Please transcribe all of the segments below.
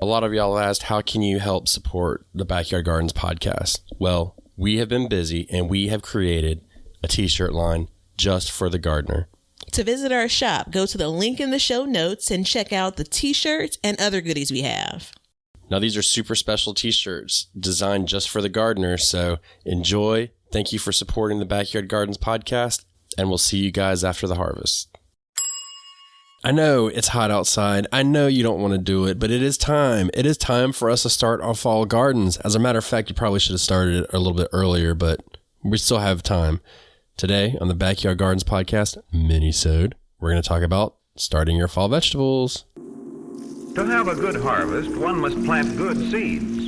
A lot of y'all asked, how can you help support the Backyard Gardens podcast? Well, we have been busy and we have created a t-shirt line just for the gardener. To visit our shop, go to the link in the show notes and check out the t-shirts and other goodies we have. Now, these are super special t-shirts designed just for the gardener, so enjoy. Thank you for supporting the Backyard Gardens podcast, and we'll see you guys after the harvest. I know it's hot outside. I know you don't want to do it, but it is time. It is time for us to start our fall gardens. As a matter of fact, you probably should have started it a little bit earlier, but we still have time. Today on the Backyard Gardens podcast, Minisode, we're going to talk about starting your fall vegetables. To have a good harvest, one must plant good seeds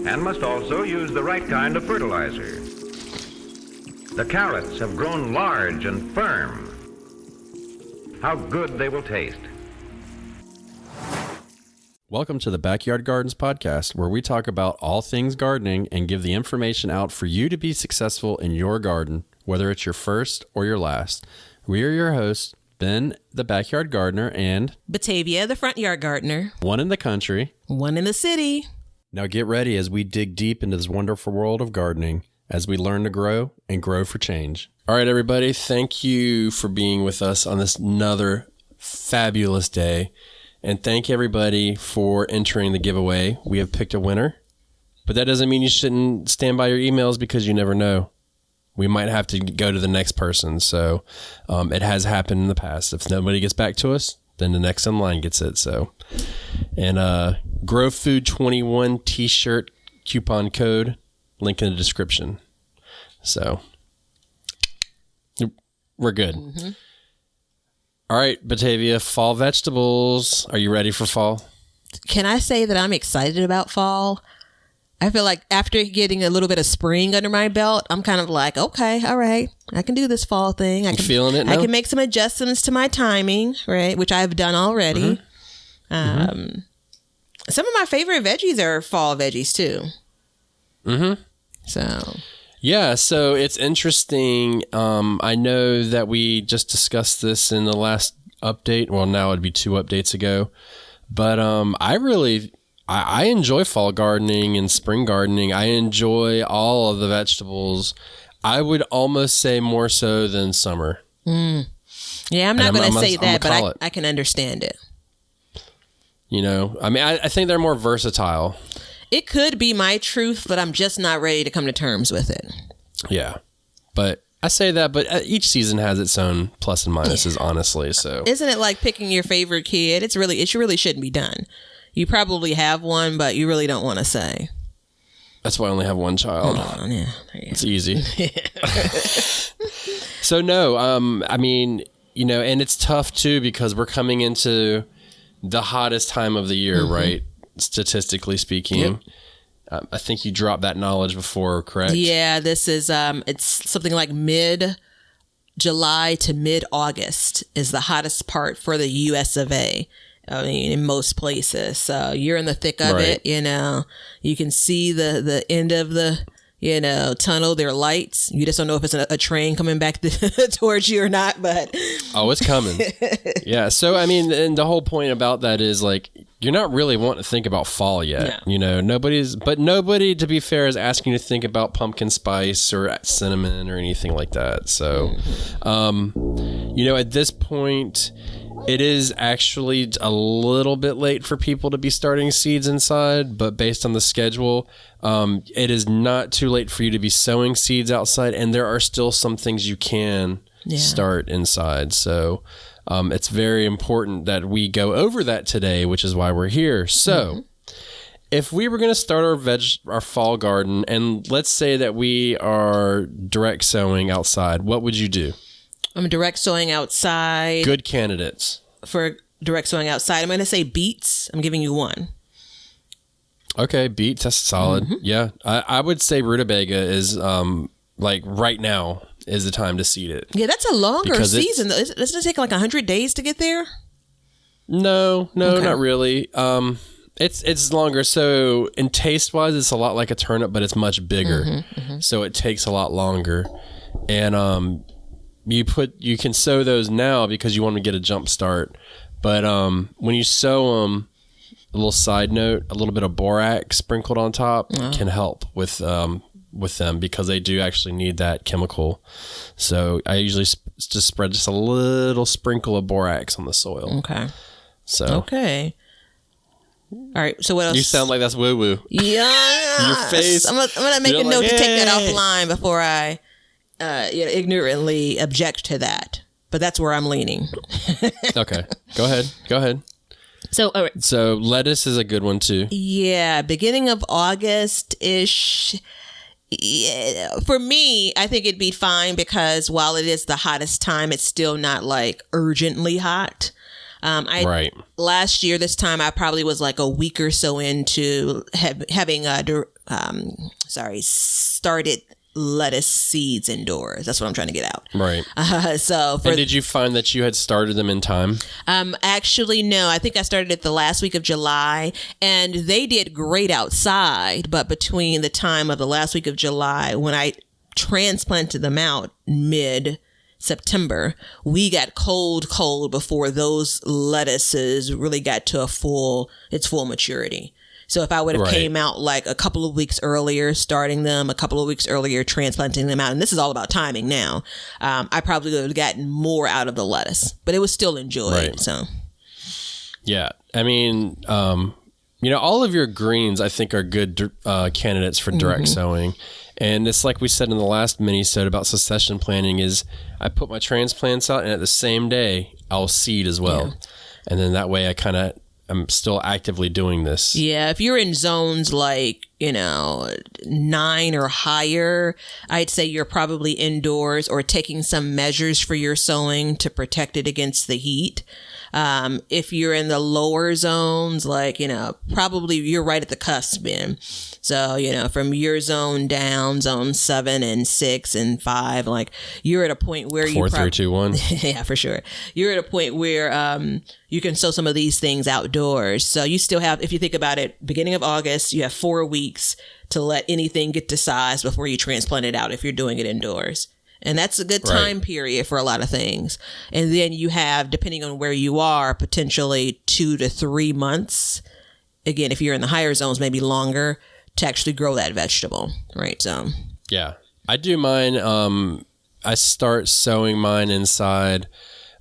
and must also use the right kind of fertilizer. The carrots have grown large and firm. How good they will taste. Welcome to the Backyard Gardens podcast, where we talk about all things gardening and give the information out for you to be successful in your garden, whether it's your first or your last. We are your hosts, Ben, the backyard gardener, and Batavia, the front yard gardener. one in the country, One in the city. Now get ready as we dig deep into this wonderful world of gardening as we learn to grow and grow for change. All right, everybody, thank you for being with us on this another fabulous day. And thank everybody for entering the giveaway. We have picked a winner, but that doesn't mean you shouldn't stand by your emails because you never know. We might have to go to the next person. So it has happened in the past. If nobody gets back to us, then the next in line gets it. So, and Grow Food 21 t-shirt coupon code, link in the description. So we're good. Mm-hmm. All right, Batavia, fall vegetables. Are you ready for fall? Can I say that I'm excited about fall? I feel like after getting a little bit of spring under my belt, I'm kind of like, okay, all right, I can do this fall thing. I can, feeling it now? I can make some adjustments to my timing, right, which I've done already. Mm-hmm. Some of my favorite veggies are fall veggies too. Mm-hmm. So... yeah, so it's interesting. I know that we just discussed this in the last update. Well, now it'd be 2 updates ago. But I enjoy fall gardening and spring gardening. I enjoy all of the vegetables. I would almost say more so than summer. Mm. Yeah, I'm not going to say that, but I can understand it. You know, I mean, I think they're more versatile. It could be my truth, but I'm just not ready to come to terms with it. Yeah. But I say that, but each season has its own plus and minuses, honestly. So isn't it like picking your favorite kid? It really shouldn't be done. You probably have one, but you really don't want to say. That's why I only have one child. Oh, yeah. It's easy. So no, I mean, you know, and it's tough too because we're coming into the hottest time of the year, mm-hmm. right? Statistically speaking. Yep. I think you dropped that knowledge before, correct? Yeah, this is it's something like mid-July to mid-August is the hottest part for the US of A. I mean, in most places. So you're in the thick of it, you know. You can see the end of the, you know, tunnel, there are lights. You just don't know if it's a train coming back towards you or not, but... oh, it's coming. Yeah, so, I mean, and the whole point about that is, like, you're not really wanting to think about fall yet. No. You know, nobody, to be fair, is asking you to think about pumpkin spice or cinnamon or anything like that. So, you know, at this point... it is actually a little bit late for people to be starting seeds inside, but based on the schedule, it is not too late for you to be sowing seeds outside, and there are still some things you can start inside. So it's very important that we go over that today, which is why we're here. So if we were going to start our fall garden, and let's say that we are direct sowing outside, what would you do? I'm direct sowing outside. Good candidates. For direct sowing outside, I'm going to say beets. I'm giving you one. Okay, beets, that's solid. Mm-hmm. Yeah, I would say rutabaga is, like, right now is the time to seed it. Yeah, that's a longer season. Doesn't it take like 100 days to get there? No, okay. Not really. It's longer. So in taste-wise, it's a lot like a turnip, but it's much bigger. Mm-hmm, mm-hmm. So it takes a lot longer. And you can sow those now because you want to get a jump start. But when you sow them, a little side note, a little bit of borax sprinkled on top can help with them because they do actually need that chemical. So I usually just spread just a little sprinkle of borax on the soil. Okay. So. Okay. All right. So what else? You sound like that's woo woo. Yeah. Your face. I'm gonna make a note to take that offline before I ignorantly object to that. But that's where I'm leaning. Okay. Go ahead. So, all right. So lettuce is a good one too. Yeah, beginning of August-ish. Yeah, for me, I think it'd be fine because while it is the hottest time, it's still not like urgently hot. Right. Last year, this time, I probably was like a week or so into having started lettuce seeds indoors. That's what I'm trying to get out. Right. And did you find that you had started them in time? Actually, no. I think I started it the last week of July, and they did great outside. But between the time of the last week of July, when I transplanted them out mid-September, we got cold before those lettuces really got to its full maturity. So if I would have came out like a couple of weeks earlier, starting them, a couple of weeks earlier, transplanting them out, and this is all about timing now, I probably would have gotten more out of the lettuce, but it was still enjoyed. Right. So, yeah, I mean, all of your greens, I think, are good candidates for direct sowing. And it's like we said in the last Minisode about succession planting is I put my transplants out, and at the same day, I'll seed as well. Yeah. And then that way I'm still actively doing this. Yeah, if you're in zones like, 9 or higher, I'd say you're probably indoors or taking some measures for your sowing to protect it against the heat. If you're in the lower zones, like, probably you're right at the cusp, man. So, from your zone down, zone 7 and 6 and 5, like you're at a point where 4, 3, 2, 1. Yeah, for sure. You're at a point where you can sow some of these things outdoors. So you still have, if you think about it, beginning of August, you have 4 weeks to let anything get to size before you transplant it out if you're doing it indoors. And that's a good time period for a lot of things. And then you have, depending on where you are, potentially 2 to 3 months. Again, if you're in the higher zones, maybe longer to actually grow that vegetable. Right. So, yeah, I do mine. I start sowing mine inside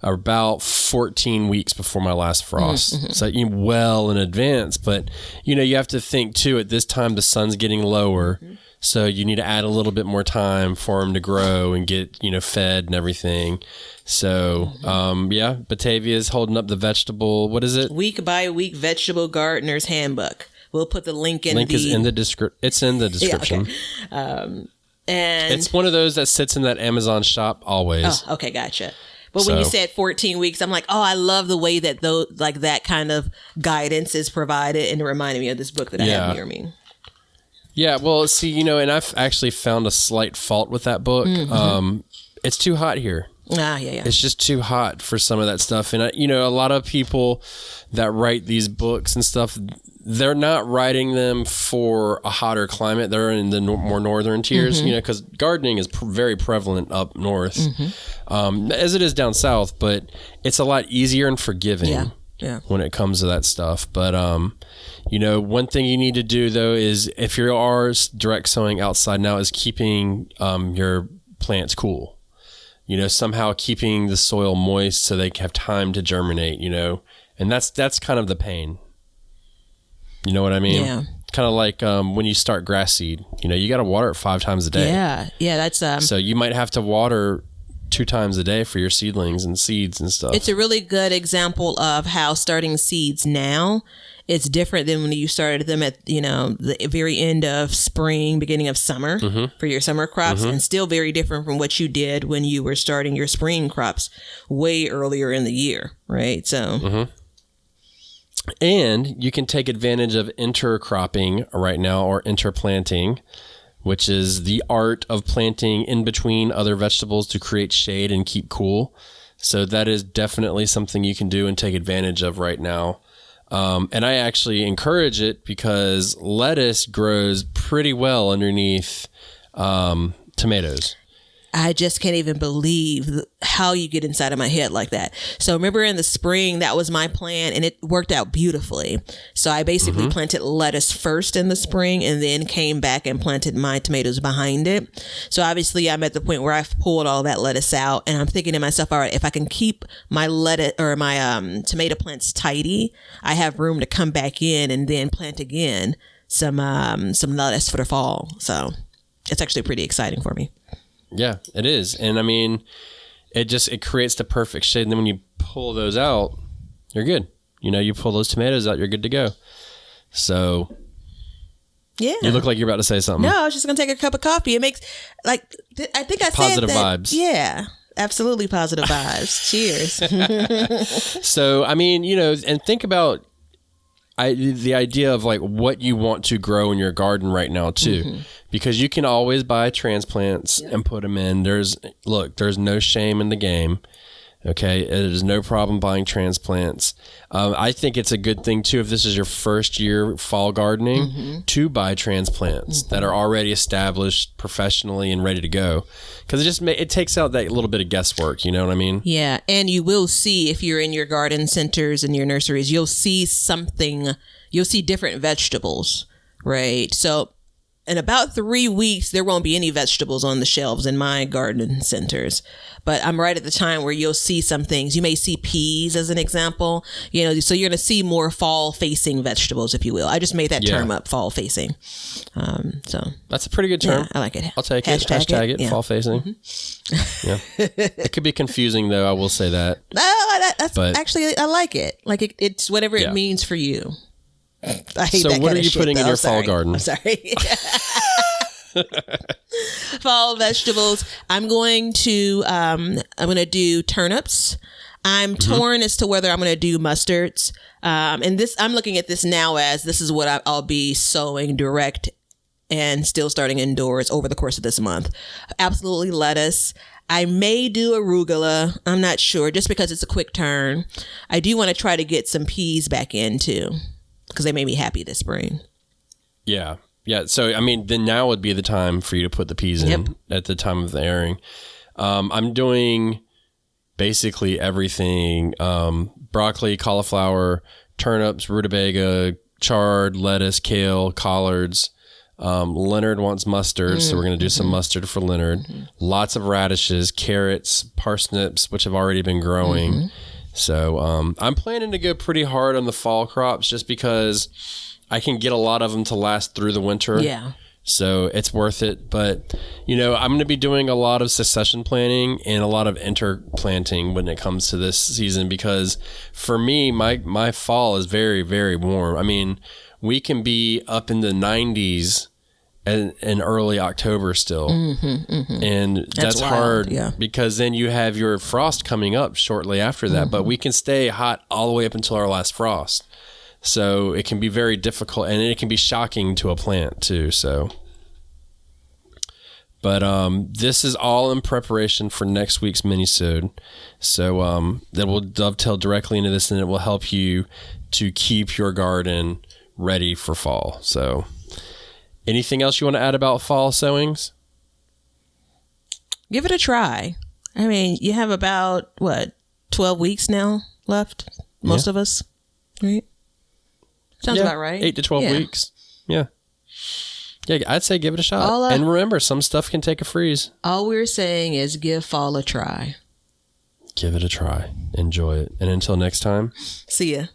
about 14 weeks before my last frost. Mm-hmm. So well in advance. But, you have to think too, at this time, the sun's getting lower. Mm-hmm. So you need to add a little bit more time for them to grow and get, fed and everything. So, Batavia's holding up the vegetable. What is it? Week by Week Vegetable Gardener's Handbook. We'll put the link in. It's in the description. Yeah, okay. And it's one of those that sits in that Amazon shop always. Oh, okay, gotcha. But when you said 14 weeks, I'm like, I love the way that that kind of guidance is provided, and it reminded me of this book that I have near me. Yeah, well, see, and I've actually found a slight fault with that book. Mm-hmm. It's too hot here. Yeah. It's just too hot for some of that stuff. And, a lot of people that write these books and stuff, they're not writing them for a hotter climate. They're in the more northern tiers, because gardening is very prevalent up north, as it is down south, but it's a lot easier and forgiving when it comes to that stuff. But, one thing you need to do, though, is if you are direct sowing outside now, is keeping your plants cool. Somehow keeping the soil moist so they have time to germinate, and that's kind of the pain. You know what I mean? Yeah. Kind of like when you start grass seed, you got to water it 5 times a day. Yeah. That's so you might have to water 2 times a day for your seedlings and seeds and stuff. It's a really good example of how starting seeds now, it's different than when you started them at, the very end of spring, beginning of summer for your summer crops, and still very different from what you did when you were starting your spring crops way earlier in the year, right? So, and you can take advantage of intercropping right now, or interplanting, which is the art of planting in between other vegetables to create shade and keep cool. So that is definitely something you can do and take advantage of right now. And I actually encourage it because lettuce grows pretty well underneath tomatoes. I just can't even believe how you get inside of my head like that. So remember in the spring, that was my plan and it worked out beautifully. So I basically planted lettuce first in the spring and then came back and planted my tomatoes behind it. So obviously I'm at the point where I've pulled all that lettuce out and I'm thinking to myself, all right, if I can keep my lettuce or my tomato plants tidy, I have room to come back in and then plant again some lettuce for the fall. So it's actually pretty exciting for me. Yeah, it is. And I mean, it creates the perfect shade. And then when you pull those out, you're good. You pull those tomatoes out, you're good to go. So yeah, you look like you're about to say something. No, I was just going to take a cup of coffee. It makes I think I said positive that. Vibes. Yeah, absolutely positive vibes. Cheers. So, I mean, and think about the idea of like what you want to grow in your garden right now too, because you can always buy transplants and put them in. There's no shame in the game. Okay. It is no problem buying transplants. I think it's a good thing too, if this is your first year fall gardening, to buy transplants that are already established professionally and ready to go. Cause it takes out that little bit of guesswork. You know what I mean? Yeah. And you will see, if you're in your garden centers and your nurseries, you'll see different vegetables, right? So in about 3 weeks, there won't be any vegetables on the shelves in my garden centers. But I'm right at the time where you'll see some things. You may see peas as an example, so you're going to see more fall-facing vegetables, if you will. I just made that term up, fall-facing. So that's a pretty good term. Yeah, I like it. I'll take it. Hashtag it. Yeah. Fall-facing. Yeah. It could be confusing, though. I will say that. Actually, I like it. Like it's whatever it means for you. I hate that what kind are you of shit, putting in your fall garden? I'm sorry. Fall vegetables. I'm going to do turnips. I'm torn as to whether I'm going to do mustards. And I'm looking at this now as this is what I'll be sowing direct and still starting indoors over the course of this month. Absolutely lettuce. I may do arugula. I'm not sure, just because it's a quick turn. I do want to try to get some peas back in too, because they made me happy this spring. Yeah. Yeah. So, I mean, then now would be the time for you to put the peas in at the time of the airing. I'm doing basically everything. Broccoli, cauliflower, turnips, rutabaga, chard, lettuce, kale, collards. Leonard wants mustard, so we're going to do some mustard for Leonard. Lots of radishes, carrots, parsnips, which have already been growing. So I'm planning to go pretty hard on the fall crops just because I can get a lot of them to last through the winter. Yeah. So it's worth it. But, I'm going to be doing a lot of succession planting and a lot of interplanting when it comes to this season, because for me, my fall is very, very warm. I mean, we can be up in the 90s in early October still. And that's hard because then you have your frost coming up shortly after that. But we can stay hot all the way up until our last frost. So it can be very difficult, and it can be shocking to a plant too. So, but this is all in preparation for next week's Minisode. So that will dovetail directly into this, and it will help you to keep your garden ready for fall. So, anything else you want to add about fall sowings? Give it a try. I mean, you have about 12 weeks now left, most of us, right? Sounds about right. 8 to 12 weeks. Yeah. Yeah, I'd say give it a shot. And remember, some stuff can take a freeze. All we're saying is give fall a try. Give it a try. Enjoy it. And until next time. See ya.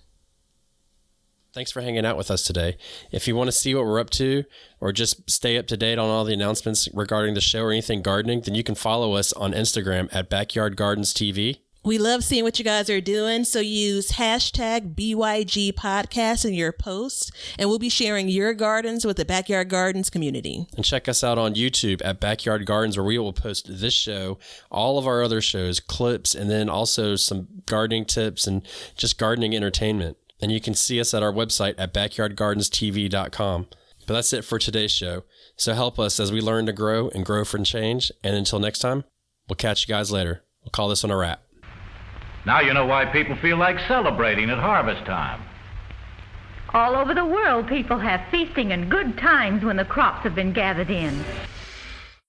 Thanks for hanging out with us today. If you want to see what we're up to or just stay up to date on all the announcements regarding the show or anything gardening, then you can follow us on Instagram at Backyard Gardens TV. We love seeing what you guys are doing, so use hashtag BYG podcast in your posts, and we'll be sharing your gardens with the Backyard Gardens community. And check us out on YouTube at Backyard Gardens, where we will post this show, all of our other shows, clips, and then also some gardening tips and just gardening entertainment. And you can see us at our website at backyardgardenstv.com. But that's it for today's show. So help us as we learn to grow and grow for change. And until next time, we'll catch you guys later. We'll call this one a wrap. Now you know why people feel like celebrating at harvest time. All over the world, people have feasting and good times when the crops have been gathered in.